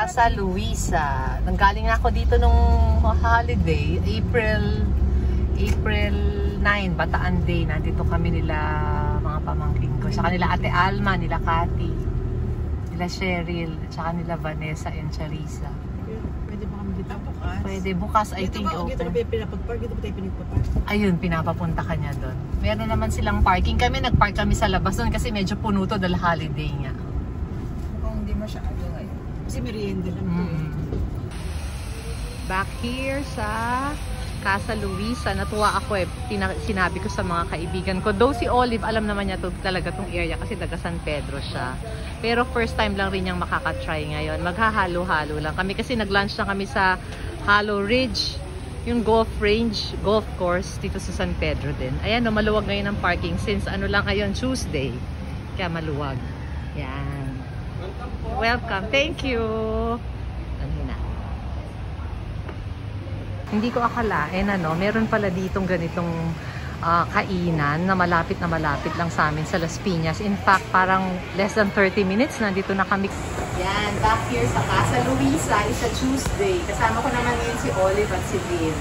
Casa Luisa. Nanggaling na ako dito nung holiday, April 9, Bataan Day. Nandito kami nila mga pamangkin ko. Saka nila Ate Alma, nila Cathy, nila Cheryl, saka nila Vanessa and Charissa. Pwede ba kami dito bukas? Pwede bukas, I think open. Dito ba pinapag-park? Dito ba tayo pinagpapark? Ayun, pinapapunta ka niya doon. Meron naman silang parking. Kami, nagpark kami sa labas doon kasi medyo puno to dahil holiday nga. Mukhang hindi masyado ngayon. Kasi merienda lang to eh. Back here sa Casa Luisa, natuwa ako eh. Sinabi ko sa mga kaibigan ko. Though si Olive, alam naman niya talaga tong area kasi taga San Pedro siya. Pero first time lang rin niyang makakatry ngayon. Maghahalo-halo lang kami kasi nag-lunch na kami sa Hollow Ridge, yung golf course dito sa San Pedro din. Ayan, no, maluwag ngayon ang parking since ano lang ngayon, Tuesday. Kaya maluwag. Yan. Welcome. Thank you. Hindi ko akalain, meron pala ditong ganitong kainan na malapit lang sa amin sa Las Piñas. In fact, parang less than 30 minutes nandito na kami. Yan, back here sa Casa Luisa is a Tuesday. Kasama ko naman ngayon si Olive at si Vin.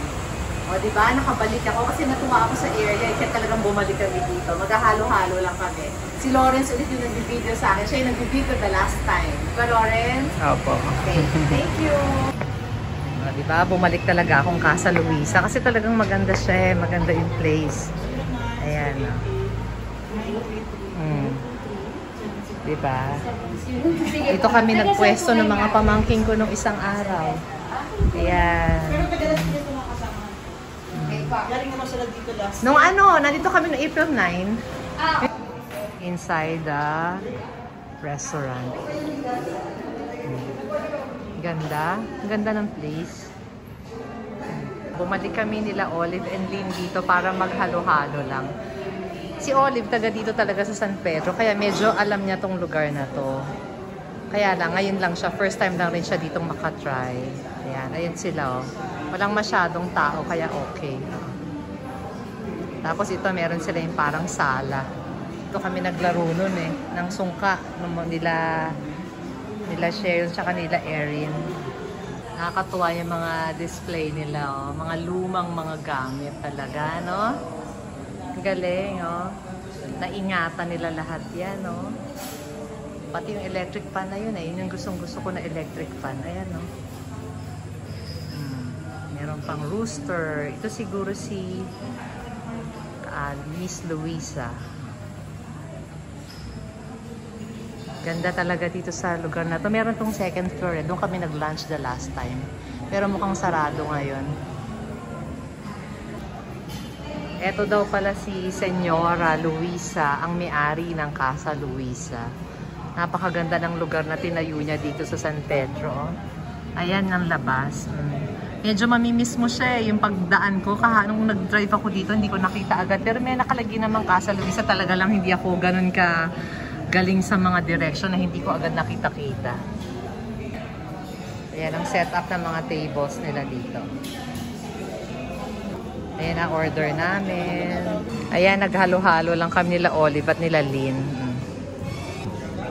O, diba? Nakabalik ako kasi natuwa ako sa area. Kaya talagang bumalik kami dito. Maghahalo-halo lang kami. Si Lawrence ulit yung nag-video sa akin. Siya yung nag-video the last time. Diba, Lawrence? Opo. Okay, thank you. Diba? Bumalik talaga akong Casa Luisa kasi talagang maganda siya eh. Maganda yung place. Ayan. Diba? Dito kami nagpwesto ng mga pamangking ko nung isang araw. Ayan. Nung nandito kami noong April 9. Inside the restaurant. Ganda. Ganda ng place. Bumalik kami nila Olive and Lynn dito para maghalo-halo lang. Si Olive taga dito talaga sa San Pedro, kaya medyo alam niya tong lugar na to. Kaya lang, ngayon lang siya. First time lang rin siya ditong makatry. Ayan, ayun sila oh. Walang masyadong tao, kaya okay. Tapos ito, meron sila yung parang sala. Ito kami naglaro nun eh, ng sungka nila Cheryl tsaka nila Erin. Nakakatuwa yung mga display nila, oh. Mga lumang mga gamit talaga, no? Galing, oh. Naingatan nila lahat yan, no? Pati yung electric fan na yun, eh. Yun yung gustong-gusto ko na electric fan. Ayan, no? Meron pang rooster. Ito siguro si Miss Luisa. Ganda talaga dito sa lugar na to. Meron tong second floor eh. Doon kami nag-lunch the last time. Pero mukhang sarado ngayon. Eto daw pala si Senyora Luisa, ang may-ari ng Casa Luisa. Napakaganda ng lugar na tinayo niya dito sa San Pedro. Ayan ang labas. Medyo mamimiss mo siya eh. Yung pagdaan ko, nung nag-drive ako dito, hindi ko nakita agad. Pero may nakalagay namang Casa Luisa. Talaga lang hindi ako ganun ka galing sa mga direction na hindi ko agad nakita-kita. Ayan ang setup ng mga tables nila dito. Ayan ang order namin. Ayan, naghalo-halo lang kami nila Olive at nila Lynn.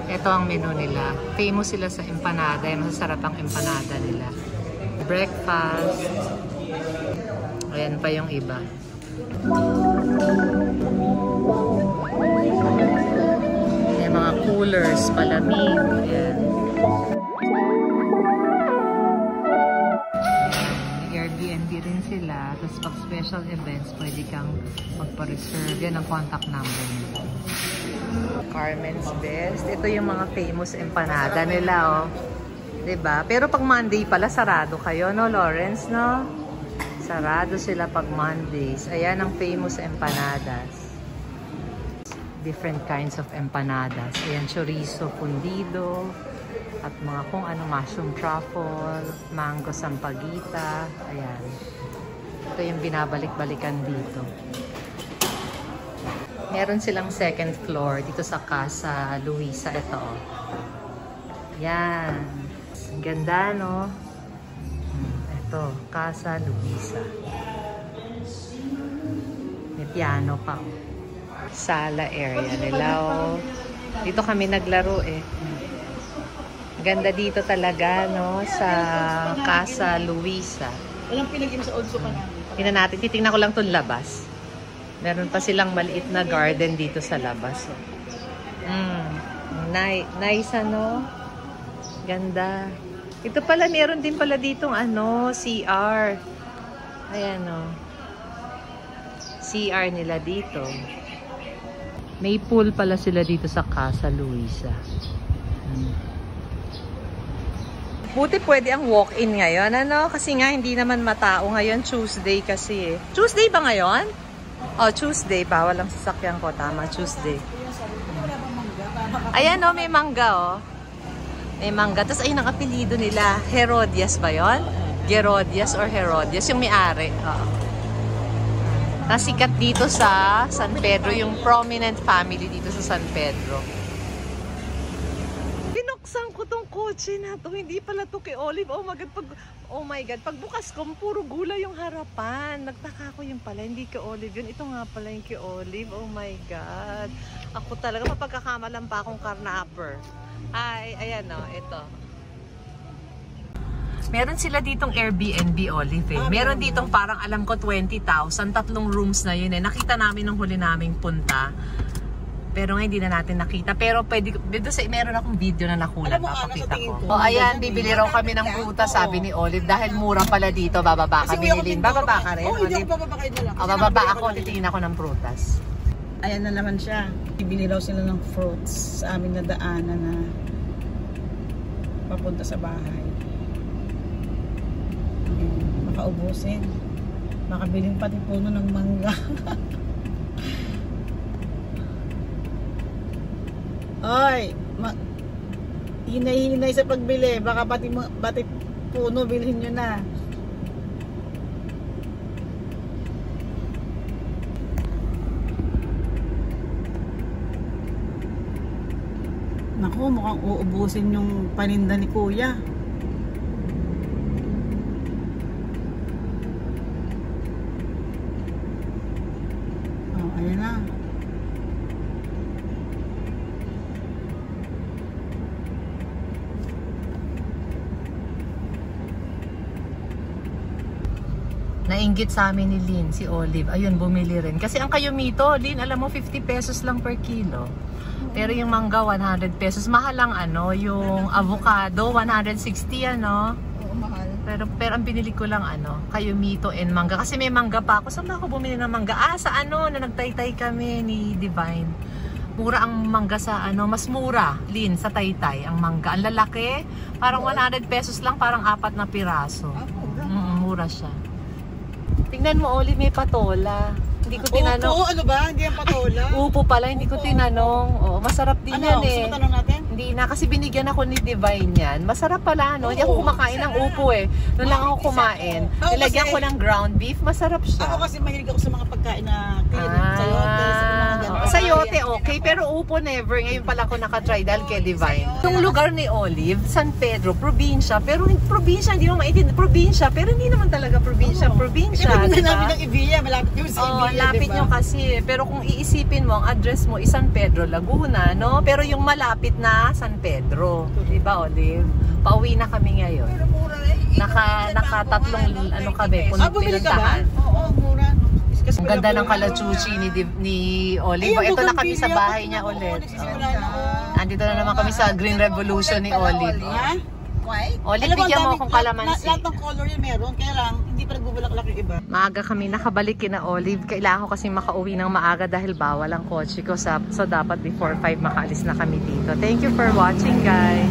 Ito ang menu nila. Famous sila sa empanada. Masasarap ang empanada nila. Breakfast. Ayan pa yung iba. Mga coolers, palamig. Ayan. Airbnb rin sila. Tapos pag special events, pwede kang magpa-reserve. Yan ang contact number nila. Carmen's Best. Ito yung mga famous empanada nila, oh. Diba? Pero pag Monday pala, sarado kayo, no, Lawrence, no? Sarado sila pag Mondays. Ayan ang famous empanadas. Different kinds of empanadas. Ayan, chorizo fundido, at mga kung ano, mushroom truffle, mango sampaguita. Ayan. Ito yung binabalik-balikan dito. Meron silang second floor dito sa Casa Luisa. Ito. Yan. Ganda, no? Ito, Casa Luisa. May piano pa. Sala area nila, oh. Dito kami naglaro eh. Ganda dito talaga, no? Sa Casa Luisa. Walang pinag-im sa Odso pa namin. Tingnan natin. Titingnan ko lang itong labas. Meron pa silang maliit na garden dito sa labas. Nice, ano? Ganda. Ito pala, meron din pala ditong CR. Ayan, o. CR nila dito. May pool pala sila dito sa Casa Luisa. Buti pwede ang walk-in ngayon, ano? Kasi nga hindi naman matao ngayon, Tuesday kasi eh. Tuesday ba ngayon? Oh, Tuesday. Bawal ang sasakyan ko. Tama, Tuesday. Ayan, oh, may mangga, oh. May mangga. Tapos ayun ang apelido nila. Herodias ba yun? Gerodias or Herodias. Yung may-ari. Oo. Nasikat dito sa San Pedro. Yung prominent family dito sa San Pedro. Binuksan ko tong kotse na to. Hindi pala to kay Olive. Oh my God. Pagbukas ko, puro gulay yung harapan. Nagtaka ko yung pala. Hindi kay Olive yun. Ito nga pala yung kay Olive. Oh my God. Ako talaga, mapagkakamalan pa akong carnapper. Ay, ayan o. Ito. Meron sila ditong Airbnb, Olive eh. Meron ditong parang alam ko 20,000. 3 rooms na yun eh. Nakita namin nung huli naming punta. Pero nga hindi na natin nakita. Pero pwede, meron akong video na nakulat. Papakita ko. O ayan, bibili raw kami ng prutas, sabi ni Olive. Dahil mura pala dito, bababa kami ni Lynn. Bababa ka rin, Olive? O, bababa ako, titingin ako ng prutas. Ayan na naman siya. Bibili raw sila ng fruits sa aming nadaanan na papunta sa bahay. Makaubusin. Makabiling pati puno ng mangga. Ay, hinay-hinay sa pagbili. Baka pati puno bilhin nyo na. Naku, mukhang uubusin yung paninda ni Kuya. Oh, ayan na. Nainggit sa amin ni Lynn, si Olive. Ayun, bumili rin. Kasi ang kayumito, Lynn, alam mo, 50 pesos lang per kilo. Pero yung mangga, 100 pesos. Mahal ang yung avocado, 160 Oo, mahal. Pero ang binili ko lang kayumito and mangga. Kasi may mangga pa ako. Saan ba ako bumili ng mangga? Sa na nagtaytay kami ni Divine. Mura ang mangga sa mas mura, Lynn, sa Taytay. Ang mangga. Ang lalaki, parang 100 pesos lang, parang 4 na piraso. Mura siya. Tingnan mo, Olive, may patola. Hindi ko tinanong. Upo, ano ba? Hindi yung patola? Upo pala, hindi ko tinanong. Masarap din yan eh. Gusto mo tanong natin? Hindi na, kasi binigyan ako ni Divine yan. Masarap pala, no? Hindi ako kumakain ng upo eh. Noon lang ako kumain. Nilagyan ko ng ground beef, masarap siya. Ako kasi mahilig ako sa mga pagkain na sayote, sa mga gano'n. Sayote, okay. Pero upo, never. Ngayon pala ako nakatry dahil kay Divine. Yung lugar ni Olive, San Pedro, probinsya. Pero probinsya, hindi mo maintindihan. Probinsya, pero hindi naman talaga probinsya. Probinsya, diba? Namin ng Ibiya, malapit yung sa Ibiya, lapit nyo kasi. Pero kung iisipin mo, ang address mo is San Pedro, Laguna, no? Pero yung malapit na San Pedro. Diba, Olive? Pauwi na kami ngayon. Pero mura eh. Naka-tatlong kami, pinuntahan. Oo, mura. Ang ganda ng kalachuchi ni Olive. Ito na kami sa bahay niya ulit. Andito na naman kami sa Green Revolution ni Olive. White? Olive, bigyan mo akong kalamansi. Lahat ng color yun meron, kaya lang hindi pa nagbubulak-lak yung iba. Maaga kami nakabalik kina Olive. Kailangan ko kasi makauwi ng maaga dahil bawal ang kotse ko. So dapat before 5 makaalis na kami dito. Thank you for watching, guys.